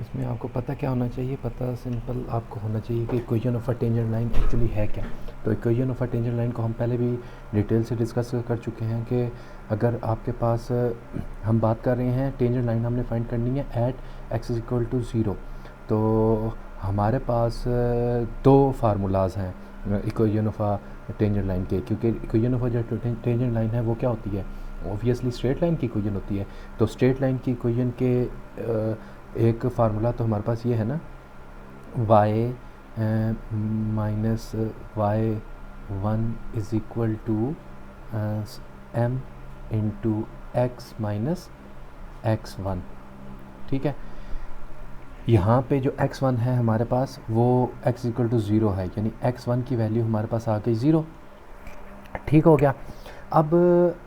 इसमें आपको पता क्या होना चाहिए, पता सिंपल आपको होना चाहिए कि equation of a tangent line actually है क्या। तो equation of a tangent line को हम पहले भी डिटेल से डिस्कस कर चुके हैं कि अगर आपके पास हम बात कर रहे हैं टेंजेंट लाइन हमने फाइंड करनी है at x is equal to zero. तो हमारे पास दो फार्मूलाज हैं equation of a tangent line के, क्योंकि इक्वेशन ऑफ अ जो टेंजेंट लाइन है वो क्या होती है, ऑब्वियसली स्ट्रेट लाइन की इक्वेशन होती है। तो स्ट्रेट लाइन की इक्वेशन के एक फार्मूला तो हमारे पास ये है ना, y minus y one is equal to m into x minus x one. ठीक है, यहाँ पे जो x1 है हमारे पास वो x इक्वल टू ज़ीरो है, यानी x1 की वैल्यू हमारे पास आ गई ज़ीरो। ठीक हो गया। अब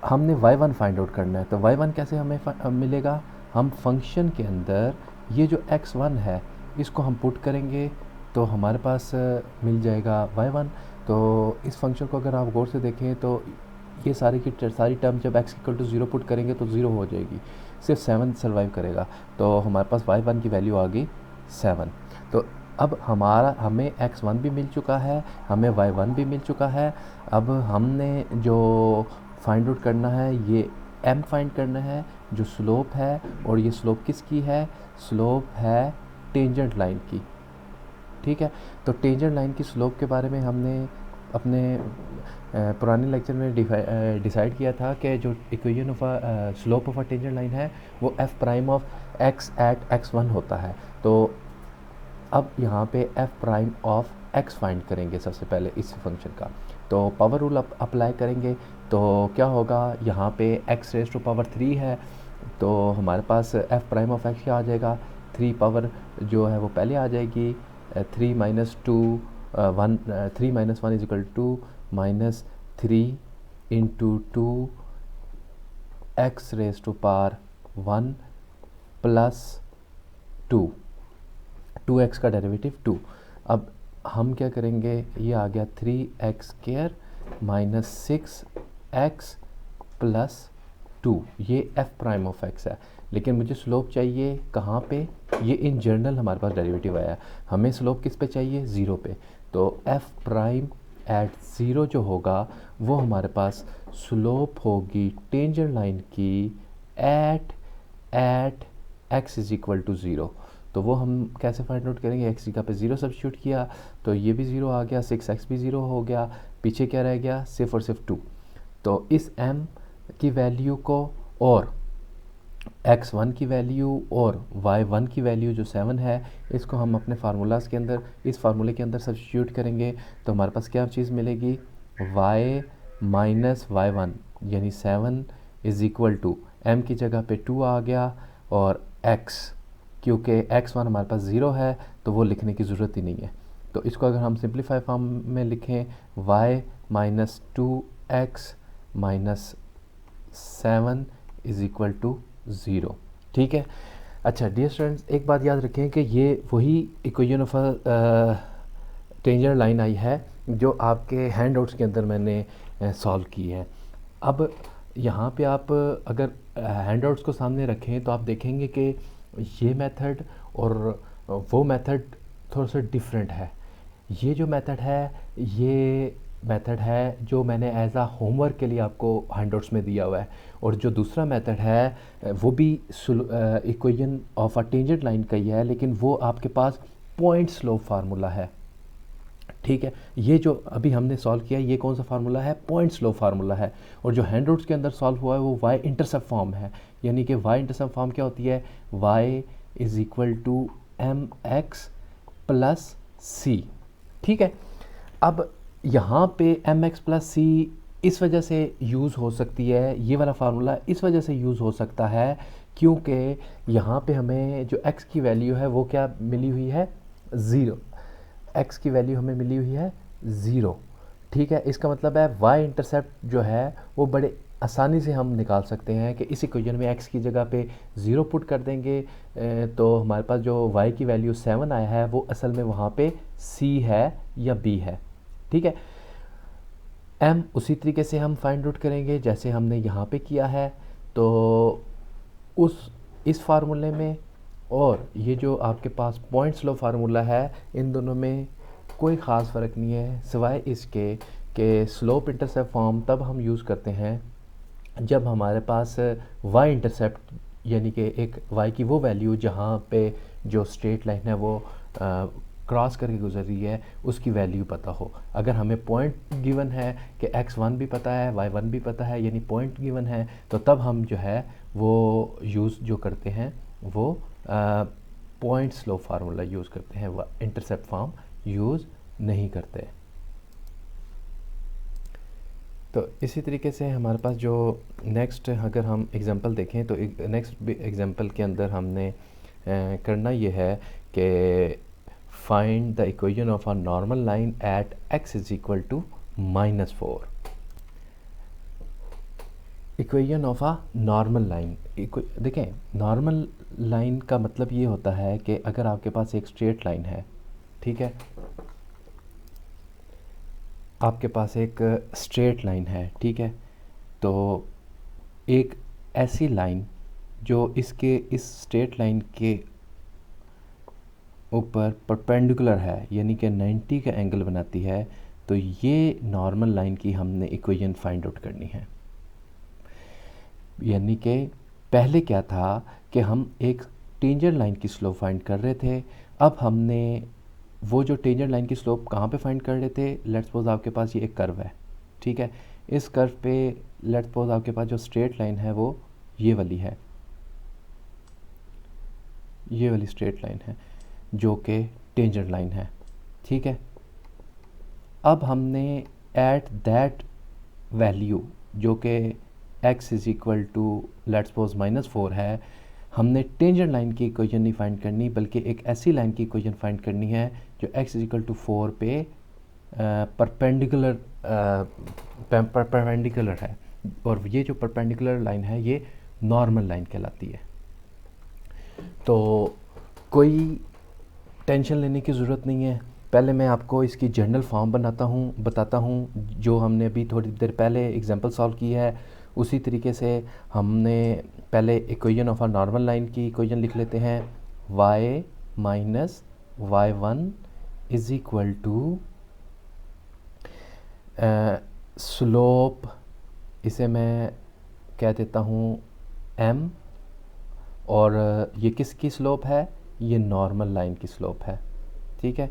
हमने y1 फाइंड आउट करना है, तो y1 कैसे हमें मिलेगा, हम फंक्शन के अंदर ये जो x1 है इसको हम पुट करेंगे तो हमारे पास मिल जाएगा y1। तो इस फंक्शन को अगर आप गौर से देखें तो ये सारी की सारी टर्म जब x equal to zero put करेंगे तो ज़ीरो हो जाएगी, सिर्फ 7 सर्वाइव करेगा। तो हमारे पास y1 की वैल्यू आ गई 7। तो अब हमें x1 भी मिल चुका है, हमें y1 भी मिल चुका है। अब हमने जो फाइंड आउट करना है ये m फाइंड करना है जो स्लोप है, और ये स्लोप किसकी है, स्लोप है टेंजेंट लाइन की। ठीक है, तो टेंजेंट लाइन की स्लोप के बारे में हमने अपने पुराने लेक्चर में डिसाइड किया था कि जो equation of slope of a tangent line है वो f prime of x at x1 होता है। तो अब यहाँ पे f prime of x find करेंगे सबसे पहले इस फंक्शन का। तो पावर रूल अप्लाई करेंगे तो क्या होगा, यहाँ पे x रेज टू पावर 3 है, तो हमारे पास एफ प्राइम ऑफ x क्या आ जाएगा, 3 पावर जो है वो पहले आ जाएगी, 3 minus two 1, 3 minus 1 is equal to minus 3 into 2 x raise to power 1 plus 2x का डेरिवेटिव 2। अब हम क्या करेंगे, ये आ गया 3x square minus 6x plus 2, ये f प्राइम ऑफ x है। लेकिन मुझे स्लोप चाहिए कहाँ पे, ये इन जनरल हमारे पास डेरिवेटिव आया है, हमें स्लोप किस पे चाहिए, ज़ीरो पे। तो f प्राइम एट ज़ीरो जो होगा वो हमारे पास स्लोप होगी टेंजेंट लाइन की at x is equal to zero. तो वो हम कैसे फाइंड आउट करेंगे, x की जगह पे ज़ीरो सब्स्टिट्यूट किया तो ये भी ज़ीरो आ गया, 6x भी ज़ीरो हो गया, पीछे क्या रह गया, सिर्फ और सिर्फ 2। तो इस m की वैल्यू को और x1 की वैल्यू और y1 की वैल्यू जो 7 है इसको हम अपने फार्मूलाज के अंदर, इस फार्मूले के अंदर सब्स्टिट्यूट करेंगे तो हमारे पास क्या चीज़ मिलेगी, y माइनस y1 यानी 7 इज़ इक्वल टू m की जगह पे 2 आ गया, और x, क्योंकि x1 हमारे पास ज़ीरो है तो वो लिखने की ज़रूरत ही नहीं है। तो इसको अगर हम सिंप्लीफाई फॉर्म में लिखें, y minus 2x minus 7 is equal to zero. ठीक है। अच्छा डियर स्टूडेंट्स, एक बात याद रखें कि ये वही इक्वेशन ऑफ टेंजेंट लाइन आई है जो आपके हैंड आउट्स के अंदर मैंने सॉल्व की है। अब यहाँ पे आप अगर हैंड आउट्स को सामने रखें तो आप देखेंगे कि ये मेथड और वो मेथड थोड़ा सा डिफरेंट है। ये जो मेथड है ये मेथड है जो मैंने एज आ होमवर्क के लिए आपको हैंडआउट्स में दिया हुआ है, और जो दूसरा मेथड है वो भी equation of a tangent line का ही है, लेकिन वो आपके पास पॉइंट स्लोप फार्मूला है। ठीक है, ये जो अभी हमने सॉल्व किया ये कौन सा फार्मूला है, पॉइंट स्लोप फार्मूला है, और जो हैंडआउट्स के अंदर सॉल्व हुआ है वो वाई इंटरसेप्ट फॉर्म है। यानी कि वाई इंटरसेप्ट फॉर्म क्या होती है, Y is equal to M X plus C. ठीक है, अब यहाँ पे एम एक्स प्लस सी इस वजह से यूज़ हो सकती है, ये वाला फार्मूला इस वजह से यूज़ हो सकता है क्योंकि यहाँ पे हमें जो x की वैल्यू है वो क्या मिली हुई है, ज़ीरो। x की वैल्यू हमें मिली हुई है ज़ीरो। ठीक है, इसका मतलब है y इंटरसेप्ट जो है वो बड़े आसानी से हम निकाल सकते हैं कि इस इक्वेशन में x की जगह पे ज़ीरो पुट कर देंगे तो हमारे पास जो y की वैल्यू 7 आया है वो असल में वहाँ पे c है या b है। ठीक है, m उसी तरीके से हम फाइंड आउट करेंगे जैसे हमने यहाँ पे किया है। तो इस फार्मूले में और ये जो आपके पास पॉइंट स्लो फार्मूला है, इन दोनों में कोई ख़ास फ़र्क नहीं है सिवाय इसके कि स्लोप इंटरसेप्ट फॉर्म तब हम यूज़ करते हैं जब हमारे पास वाई इंटरसेप्ट यानी कि एक वाई की वो वैल्यू जहाँ पे जो स्ट्रेट लाइन है वो क्रॉस करके गुजर रही है उसकी वैल्यू पता हो। अगर हमें पॉइंट गिवन है कि x1 भी पता है y1 भी पता है यानी पॉइंट गिवन है, तो तब हम जो है वो यूज़ जो करते हैं वो पॉइंट स्लो फार्मूला यूज़ करते हैं, वह इंटरसेप्ट फॉर्म यूज़ नहीं करते। तो इसी तरीके से हमारे पास जो नेक्स्ट अगर हम एग्ज़ाम्पल देखें तो नेक्स्ट एग्ज़ाम्पल के अंदर हमने करना ये है कि find the equation of a normal line at x is equal to -4। Equation of a normal line, देखें नॉर्मल लाइन का मतलब ये होता है कि अगर आपके पास एक स्ट्रेट लाइन है, ठीक है, आपके पास एक स्ट्रेट लाइन है, ठीक है, तो एक ऐसी लाइन जो इसके इस स्ट्रेट लाइन के ऊपर परपेंडिकुलर है यानी कि 90 का एंगल बनाती है, तो ये नॉर्मल लाइन की हमने इक्वेशन फाइंड आउट करनी है। यानी कि पहले क्या था कि हम एक टेंजेंट लाइन की स्लोप फाइंड कर रहे थे, अब हमने वो जो टेंजेंट लाइन की स्लोप कहाँ पे फाइंड कर रहे थे, लेट्स सपोज आपके पास ये एक कर्व है, ठीक है, इस कर्व पे लेट्स सपोज आपके पास जो स्ट्रेट लाइन है वो ये वाली है, ये वाली स्ट्रेट लाइन है जो कि टेंजेंट लाइन है, ठीक है। अब हमने एट दैट वैल्यू जो कि x is equal to let's suppose -4 है, हमने टेंजेंट लाइन की इक्वेशन नहीं फाइंड करनी बल्कि एक ऐसी लाइन की इक्वेशन फाइंड करनी है जो x इज़ इक्वल टू 4 पे परपेंडिकुलर है, और ये जो परपेंडिकुलर लाइन है ये नॉर्मल लाइन कहलाती है। तो कोई टेंशन लेने की ज़रूरत नहीं है, पहले मैं आपको इसकी जनरल फॉर्म बताता हूँ जो हमने अभी थोड़ी देर पहले एग्जांपल सॉल्व की है। उसी तरीके से हमने पहले equation of a normal line की इक्वेशन लिख लेते हैं, y minus y1 is equal to slope, इसे मैं कह देता हूँ m, और ये किसकी स्लोप है, ये नॉर्मल लाइन की स्लोप है, ठीक है,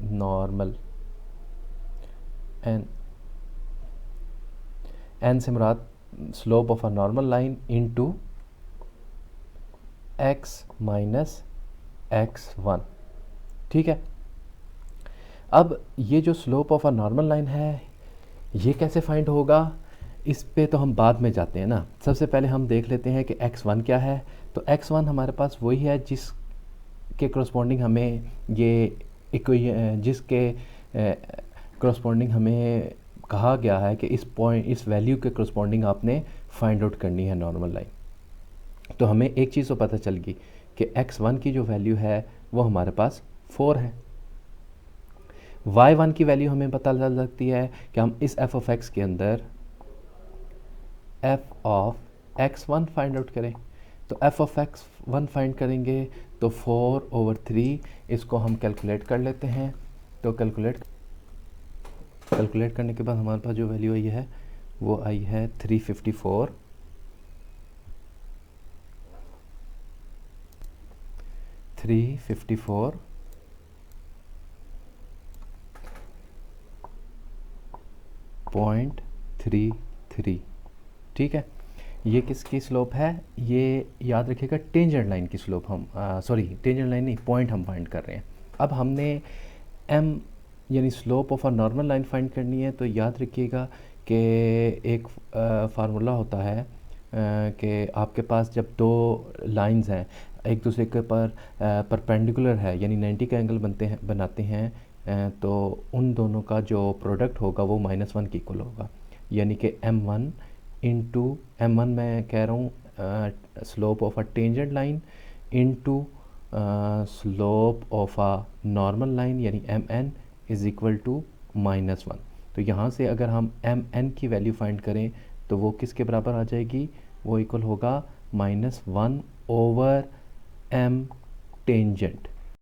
नॉर्मल n से मुराद slope of a normal line into x minus x1, ठीक है। अब ये जो slope of a normal line है ये कैसे फाइंड होगा, इस पे तो हम बाद में जाते हैं ना। सबसे पहले हम देख लेते हैं कि x1 क्या है। तो x1 हमारे पास वही है जिसके करस्पॉन्डिंग हमें जिसके करस्पॉन्डिंग हमें कहा गया है कि इस वैल्यू के करस्पॉन्डिंग आपने फाइंड आउट करनी है नॉर्मल लाइन। तो हमें एक चीज़ तो पता चल गई कि x1 की जो वैल्यू है वो हमारे पास 4 है। y1 की वैल्यू हमें पता चल सकती है कि हम इस f ऑफ x के अंदर f of x1 find out करें। तो f ऑफ x1 फाइंड करेंगे तो 4/3 इसको हम कैलकुलेट कर लेते हैं। तो कैलकुलेट करने के बाद हमारे पास जो वैल्यू आई है वो आई है 354 354.33, ठीक है। ये किसकी स्लोप है, ये याद रखिएगा टेंजेंट लाइन की स्लोप हम टेंजेंट लाइन नहीं, पॉइंट हम फाइंड कर रहे हैं। अब हमने m यानी slope of a normal line find करनी है। तो याद रखिएगा कि एक फार्मूला होता है कि आपके पास जब दो लाइंस हैं एक दूसरे के परपेंडिकुलर है यानी 90 का एंगल बनाते हैं तो उन दोनों का जो प्रोडक्ट होगा वो -1 के इक्वल होगा। यानी कि m1 इंटू m1 मैं कह रहा हूँ slope of a tangent line into slope of a normal line यानी mn इज़ इक्वल टू -1। तो यहाँ से अगर हम mn की वैल्यू फाइंड करें तो वो किसके बराबर आ जाएगी, वो इक्वल होगा -1/m टेंजेंट।